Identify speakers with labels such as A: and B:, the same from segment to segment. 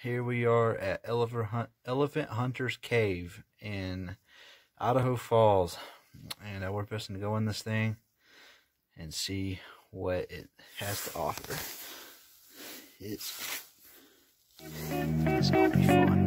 A: Here we are at Elephant Hunter's Cave in Idaho Falls, and we're supposed to go in this thing and see what it has to offer. It's gonna be fun.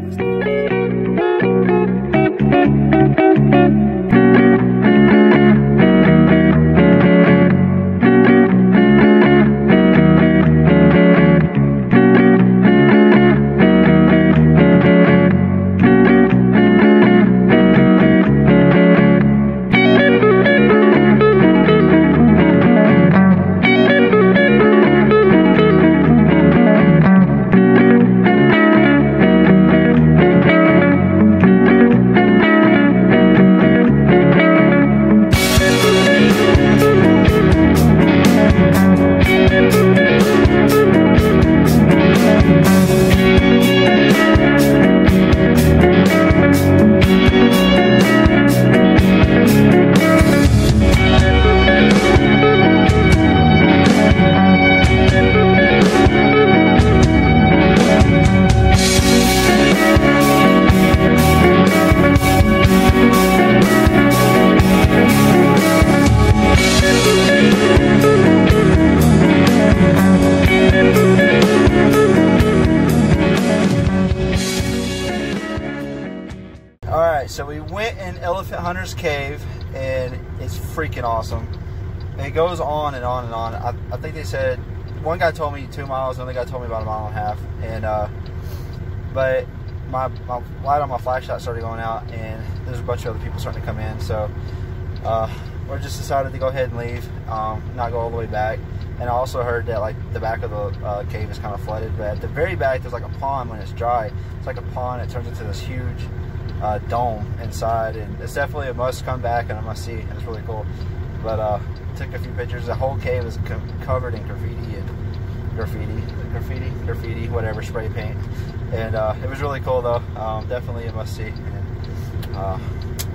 A: Alright, so we went in Elephant Hunter's Cave, and it's freaking awesome. It goes on and on and on. I think they said, one guy told me 2 miles, another guy told me about 1.5 miles. And but my light on my flashlight started going out, and there's a bunch of other people starting to come in. So we just decided to go ahead and leave, not go all the way back. And I also heard that like the back of the cave is kind of flooded, but at the very back there's like a pond. When it's dry, it's like a pond. It turns into this huge dome inside, and it's definitely a must come back and a must see. It's really cool. But took a few pictures. The whole cave is covered in graffiti, whatever, spray paint, and it was really cool though. Definitely a must see. And, all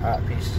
A: right, peace.